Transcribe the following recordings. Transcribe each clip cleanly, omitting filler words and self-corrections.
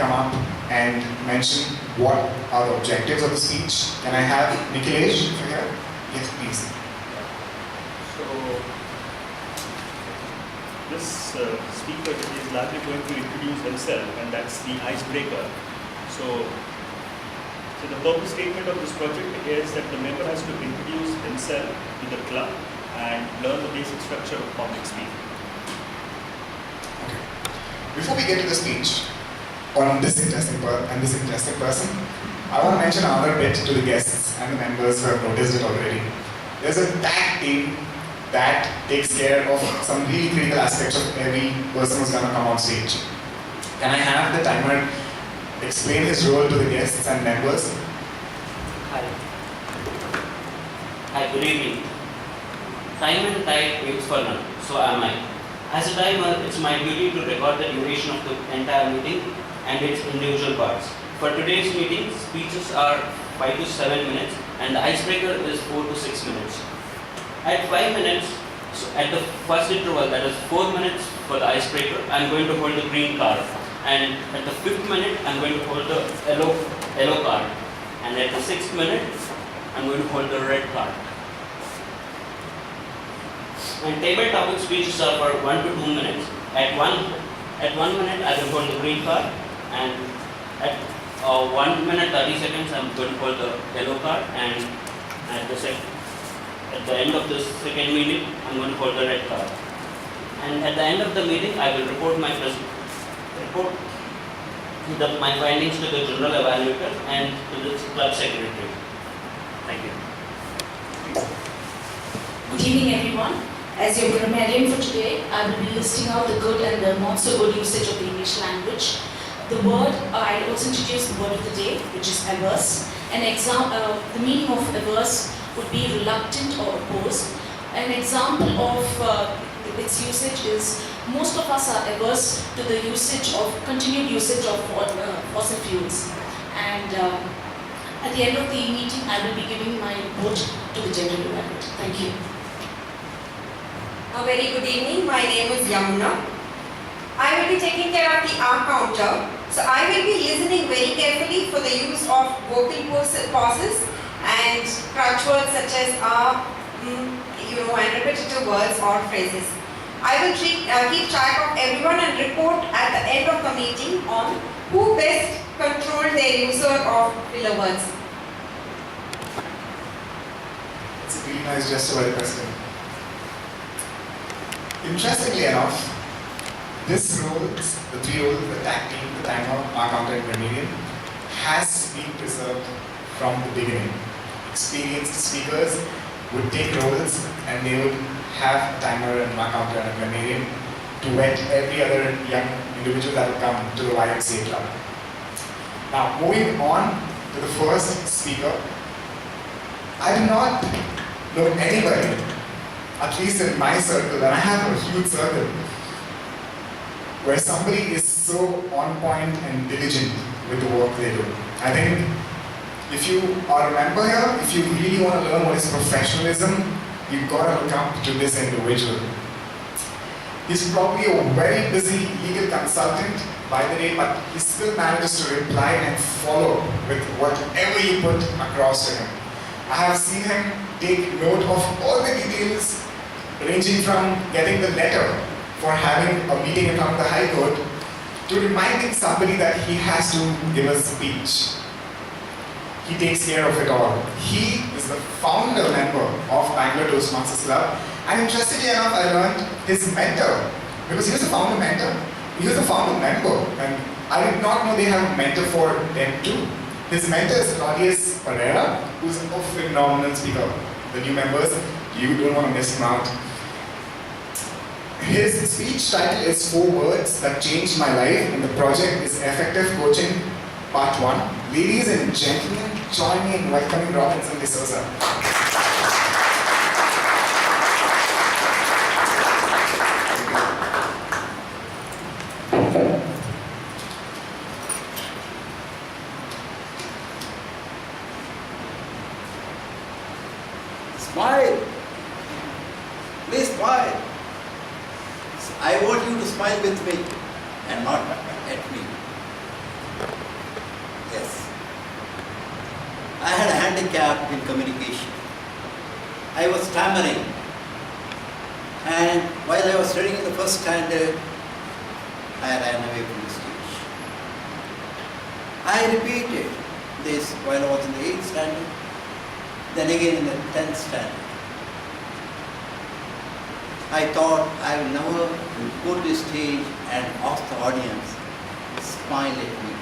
come up and mention what are the objectives of the speech. Can I have Nikhilesh from here? Yes, please. So, this speaker is largely going to introduce himself, and that's the icebreaker. So the purpose statement of this project is that the member has to introduce himself to the club and learn the basic structure of public speaking. Okay. Before we get to the speech on this interesting person, I want to mention another bit to the guests and the members who have noticed it already. There's a tag team that takes care of some really critical aspects of every person who's going to come on stage. Can I have the timer explain his role to the guests and members? Hi. Hi, good evening. Time and tide waits for none, so am I. As a timer, it's my duty to record the duration of the entire meeting and its individual parts. For today's meeting, speeches are 5 to 7 minutes and the icebreaker is 4 to 6 minutes. At 5 minutes, so at the first interval, that is 4 minutes for the icebreaker, I'm going to hold the green card. And at the 5th minute, I'm going to hold the yellow card. And at the 6th minute, I'm going to hold the red card. And table topic speeches are for 1 to 2 minutes. At 1 minute, I will hold the green card, and at 1 minute 30 seconds, I'm going to hold the yellow card, and at the end of the second meeting, I'm going to hold the red card. And at the end of the meeting, I will report my findings to the general evaluator and to the club secretary. Thank you. Good evening, everyone. As your grammarian for today, I will be listing out the good and the not so good usage of the English language. The word, I will also introduce the word of the day, which is averse. The meaning of averse would be reluctant or opposed. An example of its usage is most of us are averse to the continued usage of fossil fuels. And at the end of the meeting, I will be giving my vote to the general evaluator. Thank you. A very good evening. My name is Yamuna. I will be taking care of the R counter. So I will be listening very carefully for the use of vocal pauses and crutch words such as and repetitive words or phrases. I will keep track of everyone and report at the end of the meeting on who best controlled their user of filler words. It's a really nice gesture by the president. Interestingly enough, this role, the three roles, the tag team, the timer, R counter, and grammarian, has been preserved from the beginning. Experienced speakers would take roles and they would have timer and R counter and grammarian to vet every other young individual that would come to the YMCA club. Now, moving on to the first speaker, I do not know anybody, at least in my circle, and I have a huge circle, where somebody is so on point and diligent with the work they do. I think if you are a member here, if you really want to learn what is professionalism, you've got to look up to this individual. He's probably a very busy legal consultant by the day, but he still manages to reply and follow with whatever you put across to him. I have seen him take note of all the details, ranging from getting the letter for having a meeting in front of the High Court to reminding somebody that he has to give a speech. He takes care of it all. He is the founder member of Bangalore Toastmasters Club, and interestingly enough, I learned his mentor, because he was a founder mentor, he was a founder member, and I did not know they have a mentor for them too. His mentor is Claudius Pereira, who's a phenomenal speaker. The new members, you don't want to miss him out. His speech title is 4 Words That Changed My Life, and the project is Effective Coaching Part 1. Ladies and gentlemen, join me in welcoming Robinson de Souza. Smile. Please smile. I want you to smile with me and not at me. handicapped in communication. I was stammering, and while I was studying in the first standard, I ran away from the stage. I repeated this while I was in the 8th standard, then again in the 10th standard. I thought I will never go to the stage and ask the audience, smile at me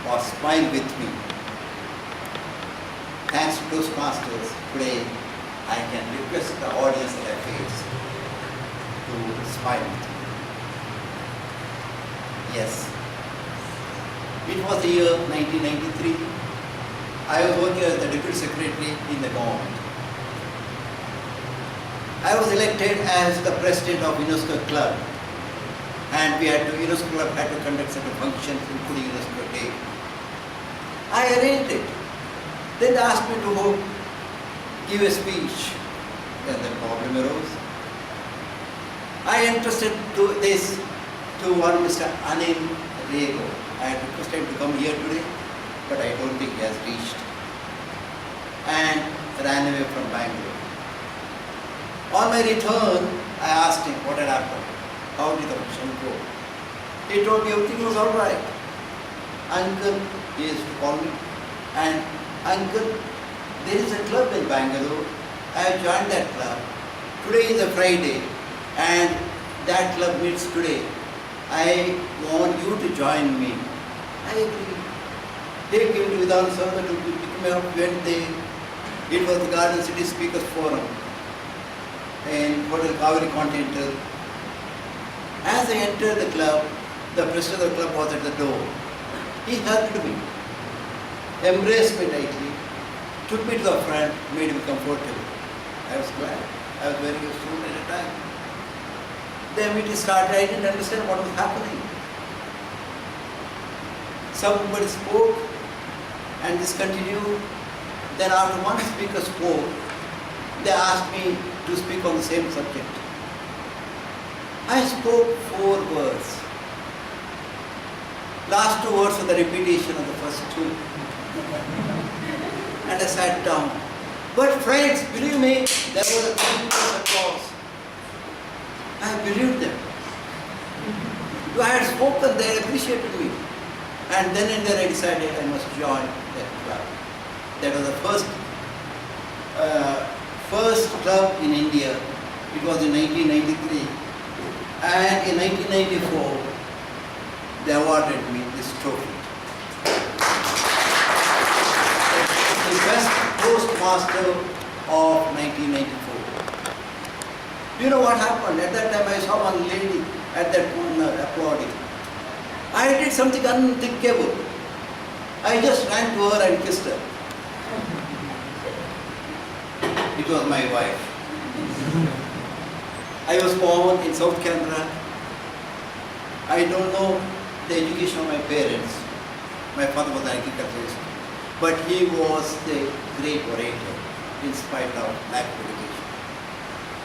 or smile with me. Thanks to Toastmasters, today I can request the audience that I face to smile with me. Yes. It was the year 1993. I was working as the Deputy Secretary in the government. I was elected as the President of UNESCO Club, and UNESCO Club had to conduct certain functions, including UNESCO Day. I arranged it. Then they asked me to give a speech. Then the problem arose. I entrusted this to one Mr. Anil Rego. I had requested him to come here today, but I don't think he has reached, and ran away from Bangalore. On my return, I asked him what had happened. How did the function go? He told me everything was all right. Uncle, he used to call me, and Uncle, there is a club in Bangalore. I have joined that club. Today is a Friday, and that club meets today. I want you to join me. I agreed. They came to Vidhan Souza to pick me up, went there. It was the Garden City Speakers Forum in Hotel Kaveri Continental. As I entered the club, the president of the club was at the door. He hugged me, embraced me tightly, took me to the front, made me comfortable. I was glad. I was very soon at a time. The meeting started. I didn't understand what was happening. Somebody spoke, and this continued. Then after one speaker spoke, they asked me to speak on the same subject. I spoke 4 words. Last 2 words were the repetition of the first 2. And I sat down. But friends, believe me, there was a continuous applause. I believed them. I had spoken, they appreciated me. And then and there I decided I must join that club. That was the first club in India. It was in 1993. And in 1994, they awarded me this trophy. The best Toastmaster of 1994. Do you know what happened? At that time I saw one lady at that corner applauding. I did something unthinkable. I just ran to her and kissed her. It was my wife. I was born in South Canada. I don't know the education of my parents. My father was an agriculturist, but he was the great orator in spite of lack of education.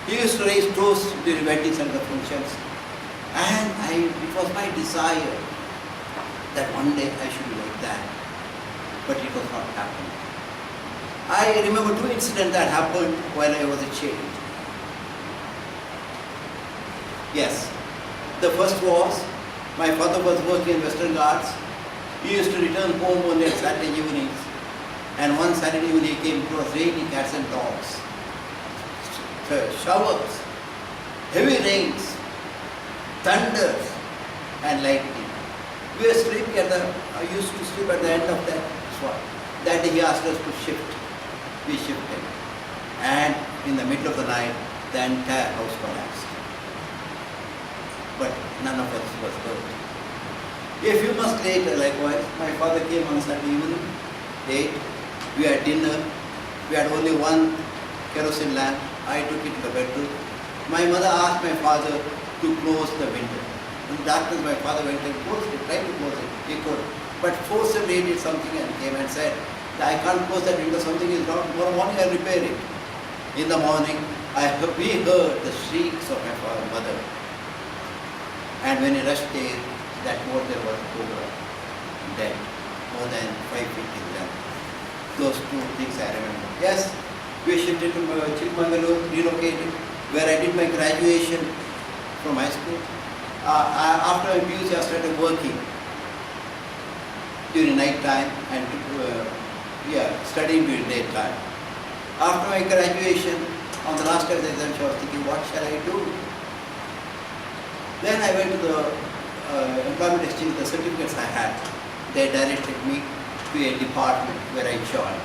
He used to raise toasts during weddings and the functions, and it was my desire that one day I should be like that, but it was not happening. I remember 2 incidents that happened while I was a child. Yes, the first was, my father was working in Western Ghats. He used to return home only on Saturday evenings, and one Saturday evening he came, it was raining cats and dogs, showers, heavy rains, thunders, and lightning. We were sleeping I used to sleep at the end of that spot. That day he asked us to shift. We shifted. And in the middle of the night, the entire house collapsed. But none of us was hurt. A few months later, likewise, my father came on Saturday evening, ate, we had dinner, we had only one kerosene lamp. I took it to the bedroom. My mother asked my father to close the window. In the darkness, my father went and closed it, tried to close it. He could. But forcibly did something and came and said, I can't close that window, something is wrong. Tomorrow morning I'll repair it. In the morning, we heard the shrieks of my mother. And when he rushed there, that mortar was over, dead, more than 5 feet in length. Those two things I remember. Yes, we shifted to Chikmagalur, relocated, where I did my graduation from high school. After my PUC, I started working during night time and studying during daytime. After my graduation, on the last day of the exam, I was thinking, what shall I do? Then I went to the employment exchange, the certificates I had. They directed me to a department where I joined.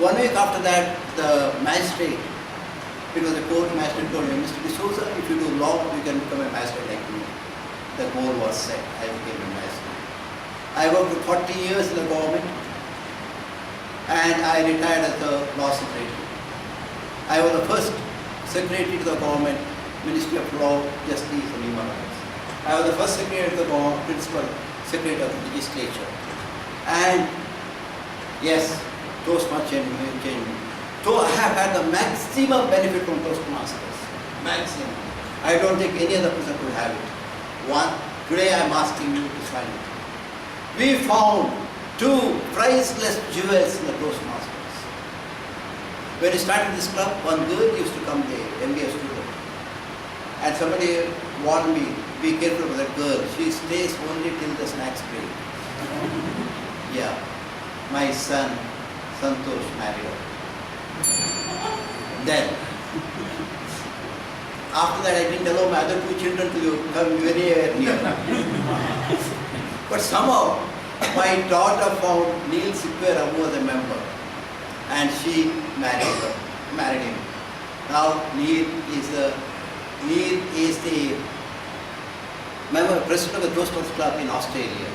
1 week after that, the magistrate, because the court magistrate told me, Mr. Souza, if you do law, you can become a magistrate like me. The goal was set. I became a magistrate. I worked for 40 years in the government and I retired as the law secretary. I was the first secretary to the government, Ministry of Law, Justice and Human Rights. I was the first secretary to the government, principal secretary of the legislature. And yes, Toastmasters changed. So I have had the maximum benefit from Toastmasters. Maximum. I don't think any other person could have it. One, today I am asking you to sign it. We found 2 priceless jewels in the Toastmasters. When we started this club, one girl used to come there, MBA student. And somebody warned me, be careful with that girl. She stays only till the snacks break. Yeah. My son, Santosh, married her. Then, after that I didn't allow my other 2 children to come very near. But somehow, my daughter found Neil Sipera, who was a member, and she married him. Now Neil is the member, president of the Toastmasters Club in Australia.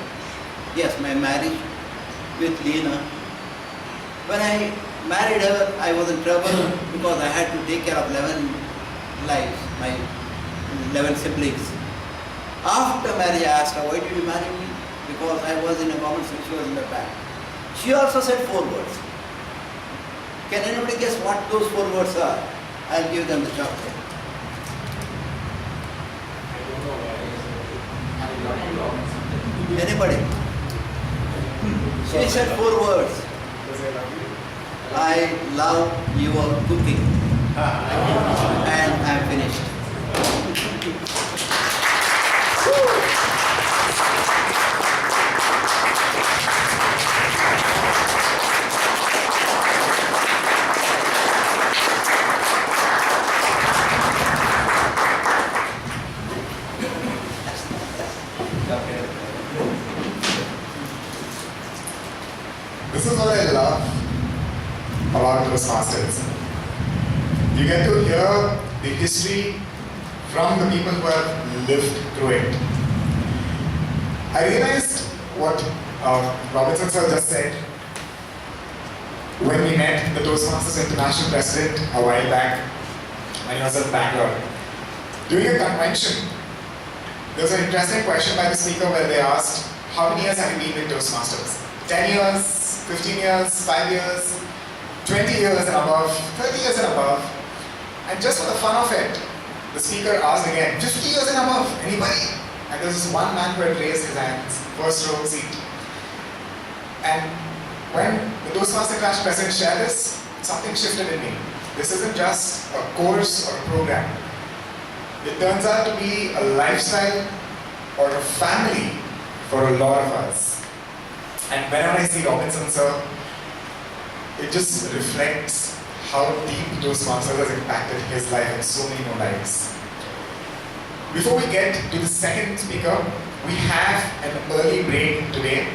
Yes, my marriage with Lena. When I married her, I was in trouble because I had to take care of 11 lives, my 11 siblings. After marriage, I asked her, why did you marry me? Because I was in a government section, she was in the back. She also said 4 words. Can anybody guess what those 4 words are? I'll give them the chocolate. Anybody? She said 4 words. I love your cooking. And I'm finished. This is what I love about Toastmasters. You get to hear the history from the people who have lived through it. I realized what Robinson sir just said when we met the Toastmasters International President a while back when he was in Bangalore. During a convention, there was an interesting question by the speaker where they asked, how many years have you been with Toastmasters? 10 years, 15 years, 5 years, 20 years and above, 30 years and above. And just for the fun of it, the speaker asked again, 50 years and above, anybody? And there was this one man who had raised his hands, first row seat. And when the Toastmasters International President shared this, something shifted in me. This isn't just a course or a program. It turns out to be a lifestyle or a family for a lot of us. And whenever I see Robinson sir, it just reflects how deep Toastmasters has impacted his life and so many more lives. Before we get to the second speaker, we have an early break today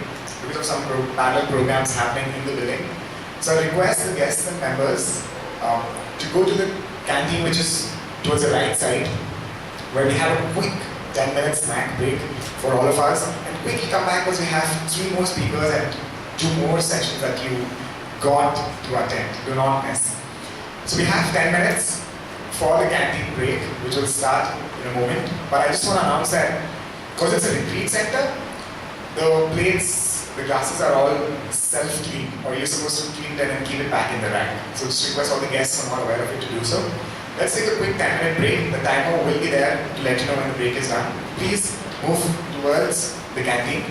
because of some parallel programs happening in the building. So I request the guests and members to go to the canteen, which is towards the right side, where we have a quick 10-minute snack break for all of us, and quickly come back because we have 3 more speakers and 2 more sessions that you got to attend. Do not miss. So we have 10 minutes for the canteen break, which will start in a moment. But I just want to announce that because it's a retreat center, the plates, the glasses are all self-cleaned, or you're supposed to clean them and keep it back in the rack. So just request all the guests who are not aware of it to do so. Let's take a quick 10-minute break. The timer will be there to let you know when the break is done. Please move towards the canteen.